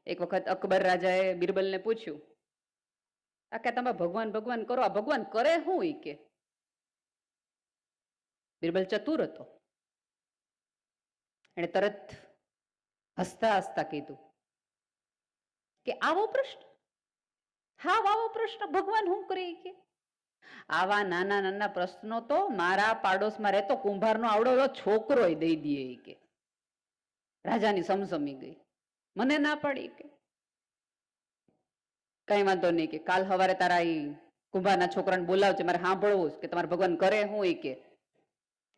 એક વખત અકબર રાજાએ બિરબલને પૂછ્યું, આ કે તમે ભગવાન ભગવાન કરો, આ ભગવાન કરે શું? ઈ કે બિરબલ ચતુર હતો. એને તરત હસતા હસતા કીધું કે આવો પ્રશ્ન, હા આવો પ્રશ્ન, ભગવાન શું કરે? કે આવા નાના નાના પ્રશ્નો તો મારા પાડોશમાં રહેતો કુંભારનો આવડો છોકરો દઈ દે. કે રાજાની સમસમી ગઈ, મને ના પાડી કે કઈ વાંધો નહીં, કે કાલ સવારે તારા કુંભારના છોકરાને બોલાવજે, મારે સાંભળવું કે તમારે ભગવાન કરે શું? એ કે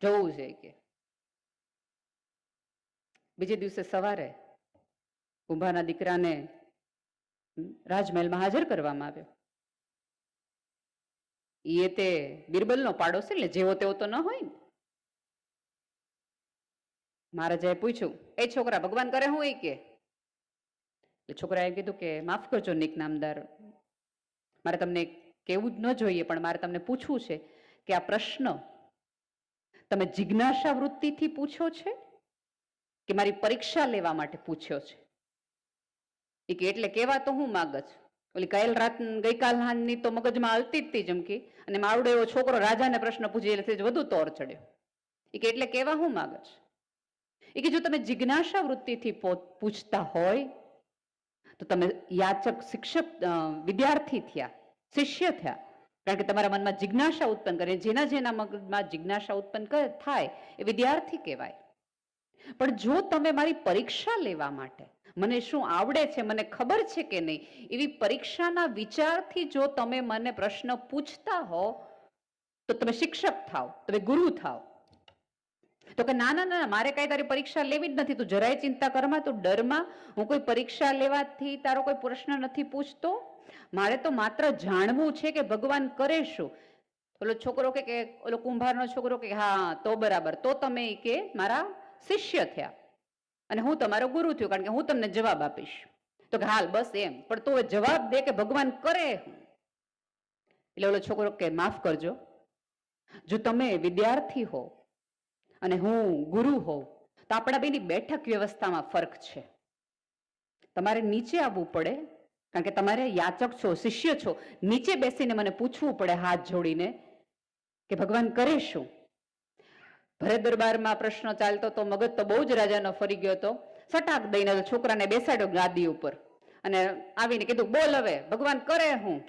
જોવું છે. કે બીજે દિવસે સવારે કુંભારના દીકરાને રાજમહેલમાં હાજર કરવામાં આવ્યો. એ તે બિરબલનો પાડોશ, એટલે જેવો તેવો તો ન હોય ને. મહારાજાએ પૂછ્યું, એ છોકરા ભગવાન કરે શું? એ કે એટલે છોકરાએ કીધું કે માફ કરજો નિક નામદાર, મારે તમને કેવું જ ન જોઈએ, પણ મારે તમને પૂછવું છે કે આ પ્રશ્ન તમે જિજ્ઞાસા વૃત્તિથી પૂછો છે કે મારી પરીક્ષા લેવા માટે પૂછ્યો છે? એ કે એટલે કેવા તો હું માગજ? ઓલી ગઈકાલની તો મગજમાં હાલતી જ હતી જમકી, અને માવડો એવો છોકરો રાજાને પ્રશ્ન પૂછી એટલે વધુ તોર ચડ્યો. એ કે એટલે કેવા હું માગજ? એ કે જો તમે જિજ્ઞાસા વૃત્તિથી પૂછતા હોય તો તમે યાચક, શિક્ષક, વિદ્યાર્થી થયા, શિષ્ય થયા, કારણ કે તમારા મનમાં જિજ્ઞાસા ઉત્પન્ન કરે. જેના જેના મગજમાં જિજ્ઞાસા ઉત્પન્ન થાય એ વિદ્યાર્થી કહેવાય. પણ જો તમે મારી પરીક્ષા લેવા માટે, મને શું આવડે છે, મને ખબર છે કે નહીં, એવી પરીક્ષાના વિચારથી જો તમે મને પ્રશ્ન પૂછતા હો તો તમે શિક્ષક થાવ, તમે ગુરુ થાવ. તો કે ના ના ના, મારે કઈ તારી પરીક્ષા લેવી જ નથી, તું જરાય ચિંતા કરમાં, તું ડરમાં, હું કોઈ પરીક્ષા લેવાથી તારો કોઈ પ્રશ્ન નથી પૂછતો. મારે તો માત્ર જાણવું છે કે ભગવાન કરે શું. ઓલો છોકરો કે ઓલો કુંભારનો છોકરો કે હા તો બરાબર, તો તમે કે મારા શિષ્ય થયા અને હું તમારો ગુરુ થયો, કારણ કે હું તમને જવાબ આપીશ. તો કે હાલ બસ એમ, પણ તો જવાબ દે કે ભગવાન કરે શું? એટલે ઓલો છોકરો કે માફ કરજો, જો તમે વિદ્યાર્થી હો અને હું ગુરુ હોઉં તો આપણા બેની બેઠક વ્યવસ્થામાં ફરક છે. તમારે નીચે આવવું પડે, કારણ કે તમારે યાચક છો, શિષ્ય છો, નીચે બેસીને મને પૂછવું પડે હાથ જોડીને કે ભગવાન કરે શું? ભરત દરબારમાં પ્રશ્ન ચાલતો તો મગજ તો બહુ જ રાજાનો ફરી ગયો હતો. સટાક દઈને છોકરાને બેસાડ્યો ગાદી ઉપર અને આવીને કીધું બોલ હવે ભગવાન કરે શું?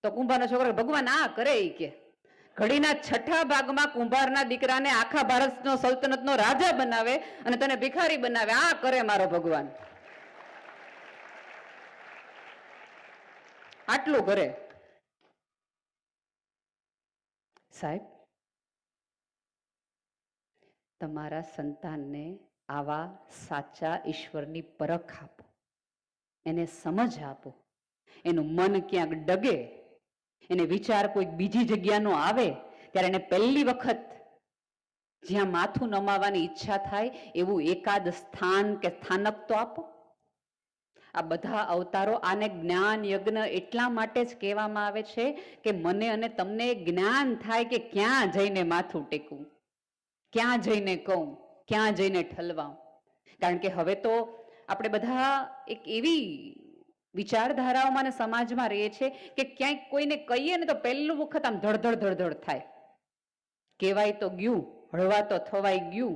તો કુંભારનો છોકરો ભગવાન આ કરે. ઈ કે ઘડીના છઠ્ઠા ભાગમાં કુંભારના દીકરાને આખા ભારતનો સલ્તનતનો રાજા બનાવે અને તને ભિખારી બનાવે, આ કરે મારો ભગવાન. આટલું કરે. સાહેબ, તમારા સંતાનને આવા સાચા ઈશ્વરની પરખ આપો, એને સમજ આપો, એનું મન ક્યાંક ડગે, એને વિચાર કોઈ બીજી જગ્યાનો આવે ત્યારે એને પહેલી વખત જ્યાં માથું નમાવાની ઈચ્છા થાય એવું એકાદ સ્થાન કે સ્થાનક તો આપો. આ બધા અવતારો, આને જ્ઞાન યજ્ઞ એટલા માટે જ કહેવામાં આવે છે કે મને અને તમને જ્ઞાન થાય કે ક્યાં જઈને માથું ટેકવું, ક્યાં જઈને કહું, ક્યાં જઈને ઠલવાઉં. કારણ કે હવે તો આપણે બધા એક એવી વિચારધારાઓમાં અને સમાજમાં રહીએ છીએ કે ક્યાંક કોઈને કહીએ ને તો પહેલું વખત આમ ધડધડ ધડધડ થાય. કહેવાય તો ગયું, હળવા તો થવાય ગયું,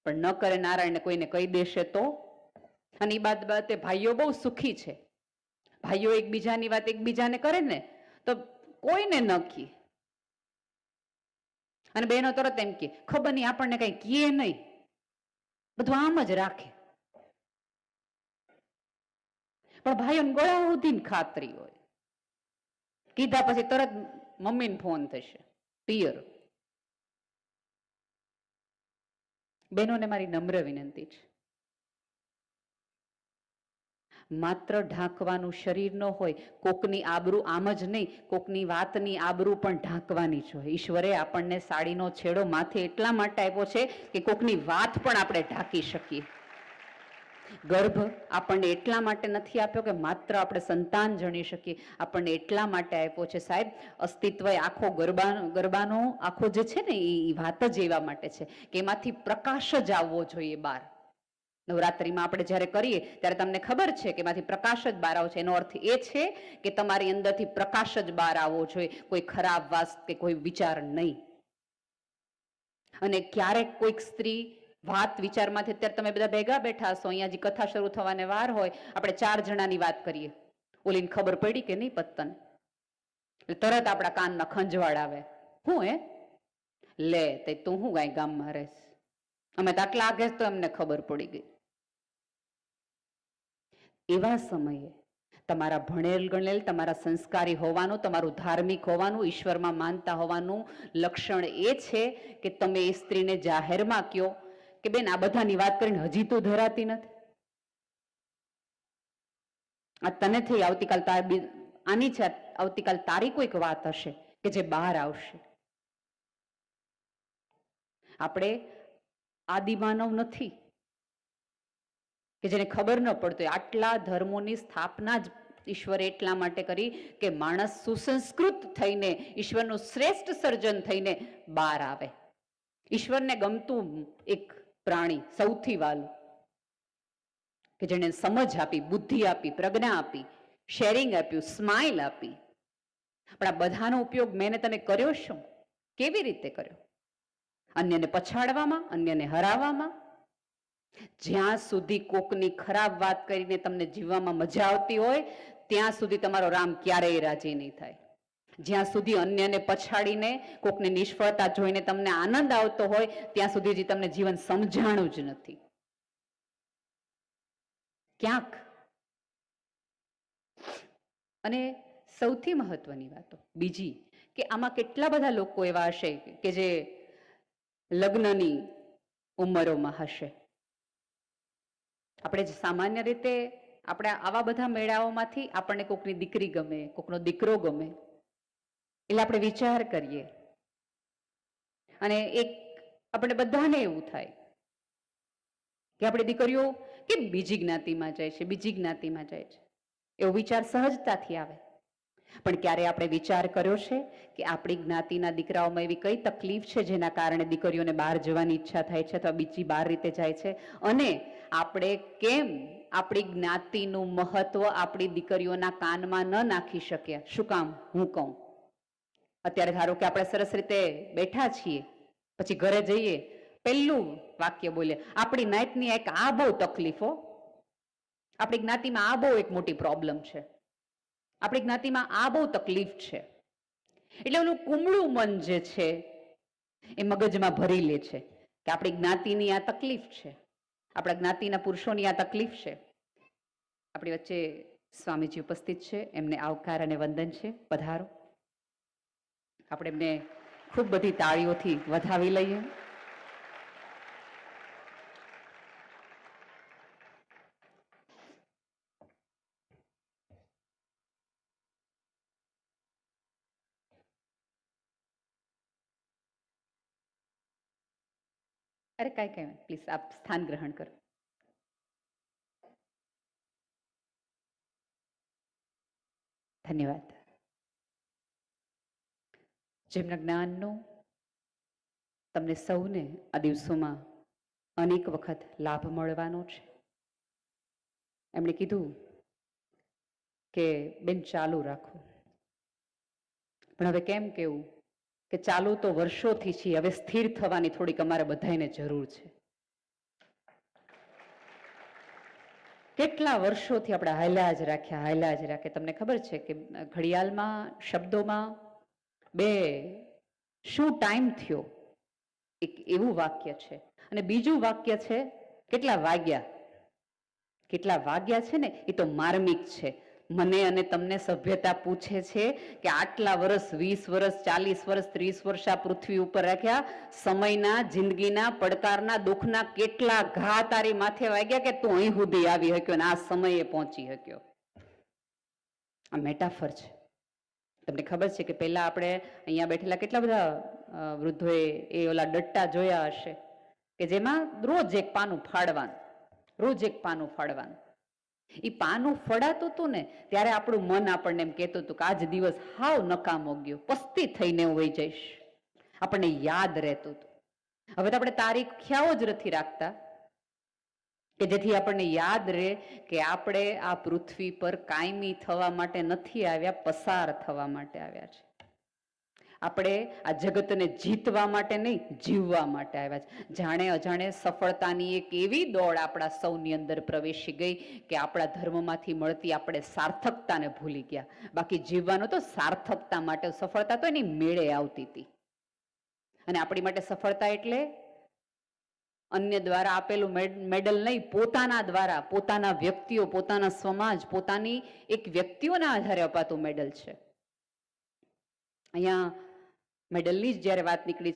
પણ ન કરે નારાયણ કોઈને કહી દેશે તો. અને એ બાબતે ભાઈઓ બહુ સુખી છે. ભાઈઓ એકબીજાની વાત એકબીજાને કરે ને તો કોઈને ન કહે, અને બહેનો તરત એમ કે ખબર નહીં આપણને કઈ કહે નહીં, બધું આમ જ રાખે. પણ ભાઈઓ ગળા ઉધીને ખાતરી હોય, કીધા પછી તરત મમ્મીને ફોન થશે પિયર. બહેનોને મારી નમ્ર વિનંતી છે, માત્ર ઢાંકવાનું શરીર ન હોય, કોકની આબરૂ આમ જ નહીં, કોકની વાતની આબરૂ પણ ઢાંકવાની જ હોય. ઈશ્વરે આપણને સાડીનો છેડો માથે એટલા માટે આપ્યો છે કે કોકની વાત પણ આપણે ઢાંકી શકીએ. ગર્ભ આપણને એટલા માટે નથી આપ્યો કે માત્ર આપણે સંતાન જણી શકીએ, આપણને એટલા માટે આપ્યો છે સાહેબ, અસ્તિત્વ આખો ગરબાનો આખો જે છે ને એ વાત જ એવા માટે છે કે એમાંથી પ્રકાશ જ આવવો જોઈએ બહાર. નવરાત્રિમાં આપણે જ્યારે કરીએ ત્યારે તમને ખબર છે કે એમાંથી પ્રકાશ જ બહાર આવે છે. એનો અર્થ એ છે કે તમારી અંદરથી પ્રકાશ જ બહાર આવવો જોઈએ, કોઈ ખરાબ વાત કે કોઈ વિચાર નહીં. અને ક્યારેક કોઈક સ્ત્રી વાત વિચારમાંથી, અત્યારે તમે બધા ભેગા બેઠા હશો, અહીંયા જે કથા શરૂ થવાને વાર હોય, આપણે 4 જણાની વાત કરીએ, ઓલીને ખબર પડી કે નહીં પત્તન, એટલે તરત આપણા કાનમાં ખંજવાળ આવે, હું લે તે તું હું ગાય ગામમાં રહેશ, અમે તો આટલા આગે તો એમને ખબર પડી ગઈ. એવા સમયે તમારા ભણેલ ગણેલ, તમારા સંસ્કારી હોવાનું, તમારું ધાર્મિક હોવાનું, ઈશ્વરમાં માનતા હોવાનું લક્ષણ એ છે કે તમે એ સ્ત્રીને જાહેરમાં કહો કે બેન આ બધાની વાત કરીને હજી તો ધરાતી નથી, આ તને થઈ આવતીકાલ આની છે, આવતીકાલ તારી કોઈક વાત હશે કે જે બહાર આવશે. આપણે આદિમાનવ નથી કે જેને ખબર ન પડતો. આટલા ધર્મોની સ્થાપના જ ઈશ્વરે એટલા માટે કરી કે માણસ સુસંસ્કૃત થઈને, ઈશ્વરનું શ્રેષ્ઠ સર્જન થઈને બહાર આવે. ઈશ્વરને ગમતું એક પ્રાણી સૌથી વાલું, કે જેને સમજ આપી, બુદ્ધિ આપી, પ્રજ્ઞા આપી, શેરિંગ આપ્યું, સ્માઇલ આપી. પણ આ બધાનો ઉપયોગ મેં તને કર્યો શું? કેવી રીતે કર્યો? અન્યને પછાડવામાં, અન્યને હરાવવામાં. જ્યાં સુધી કોકની ખરાબ વાત કરીને તમને જીવવામાં મજા આવતી હોય ત્યાં સુધી તમારો રામ ક્યારેય રાજી નહીં થાય. જ્યાં સુધી અન્યને પછાડીને, કોકની નિષ્ફળતા જોઈને તમને આનંદ આવતો હોય ત્યાં સુધી તમને જીવન સમજાણું જ નથી. ક્યાંક. અને સૌથી મહત્વની વાતો બીજી કે આમાં કેટલા બધા લોકો એવા હશે કે જે લગ્નની ઉંમરોમાં હશે. આપણે સામાન્ય રીતે આપણે આવા બધા મેળાઓમાંથી આપણને કોકની દીકરી ગમે, કોકનો દીકરો ગમે, એટલે આપણે વિચાર કરીએ અને એક આપણે બધાને એવું થાય કે આપણી દીકરીઓ કેમ બીજી જ્ઞાતિમાં જાય છે, બીજી જ્ઞાતિમાં જાય છે, એવો વિચાર સહજતાથી આવે. પણ ક્યારે આપણે વિચાર કર્યો છે કે આપણી જ્ઞાતિના દીકરાઓમાં એવી કઈ તકલીફ છે જેના કારણે દીકરીઓને બહાર જવાની ઈચ્છા થાય છે અથવા બીજી બહાર રીતે જાય છે? અને આપણે કેમ આપણી જ્ઞાતિનું મહત્વ આપણી દીકરીઓના કાનમાં ન નાખી શક્યા? શું કામ? હું કહું, અત્યારે ધારો કે આપણે સરસ રીતે બેઠા છીએ, પછી ઘરે જઈએ, પહેલું વાક્ય બોલે આપણી નાતની એક આ બહુ તકલીફો, આપણી જ્ઞાતિમાં આ બહુ એક મોટી પ્રોબ્લેમ છે, આપણી જ્ઞાતિમાં આ બહુ તકલીફ છે. એટલે ઓલું કુમળું મન જે છે એ મગજમાં ભરી લે છે કે આપણી જ્ઞાતિની આ તકલીફ છે, આપણા જ્ઞાતિના પુરુષોની આ તકલીફ છે. આપણી વચ્ચે સ્વામીજી ઉપસ્થિત છે, એમને આવકાર અને વંદન છે. પધારો. આપણે એમને ખૂબ બધી તાળીઓથી વધાવી લઈએ. અરે કાંઈ કાંઈ પ્લીઝ આપ સ્થાન ગ્રહણ કરો. ધન્યવાદ. જેમના જ્ઞાનનો તમને સૌને આ દિવસોમાં અનેક વખત લાભ મળવાનો છે, એમણે કીધું કે બેન ચાલુ રાખો. પણ હવે કેમ કેવું કે ચાલુ તો વર્ષોથી છે, હવે સ્થિર થવાની થોડીક અમારે બધાને જરૂર છે. કેટલા વર્ષોથી આપણે હાલ્યા જ રાખ્યા. તમને ખબર છે કે ઘડિયાળમાં શબ્દોમાં બે શું ટાઈમ થયો એક એવું વાક્ય છે, અને બીજું વાક્ય છે કેટલા વાગ્યા છે ને એ તો માર્મિક છે. મને અને તમને સભ્યતા પૂછે છે કે આટલા વર્ષ, 20 વર્ષ, 40 વર્ષ, 30 વર્ષ આ પૃથ્વી ઉપર રાખ્યા, સમયના, જિંદગીના, પડકારના, દુઃખના કેટલા ઘા તારી માથે વાગ્યા કે તું અહીં સુધી આવી શક્યો ને આ સમયે પહોંચી શક્યો. આ મેટાફર છે. તમને ખબર છે કે પહેલા આપણે અહીંયા બેઠેલા કેટલા બધા વૃદ્ધોએ એ ઓલા ડટ્ટા જોયા હશે કે જેમાં રોજ એક પાનું ફાડવાનું. એ પાનું ફળાતું હતું ને ત્યારે આપણું મન આપણને એમ કહેતું હતું કે આજ દિવસ હાવ નકામો ગયો, પસ્તી થઈને હું વહી જઈશ. આપણને યાદ રહેતું હતું. હવે તો આપણે તારીખ ખ્યાલ જ નથી રાખતા કે જેથી આપણને યાદ રહે કે આપણે આ પૃથ્વી પર કાયમી થવા માટે નથી આવ્યા, પસાર થવા માટે આવ્યા છે. આપણે આ જગતને જીતવા માટે નહીં, જીવવા માટે આવ્યા છે. જાણે અજાણે સફળતાની એક એવી દોડ આપણા સૌની અંદર પ્રવેશી ગઈ કે આપણા ધર્મમાંથી મળતી આપણે સાર્થકતાને ભૂલી ગયા. બાકી જીવવાનું તો સાર્થકતા માટે, સફળતા તો એની મેળે આવતી હતી. અને આપણી માટે સફળતા એટલે અન્ય દ્વારા આપેલું મેડલ નહીં, પોતાના દ્વારા, પોતાના વ્યક્તિઓ, પોતાના સમાજ, પોતાની એક વ્યક્તિઓના આધારે અપાતું મેડલ છે. અહીંયા મેડલની જ જ્યારે વાત નીકળી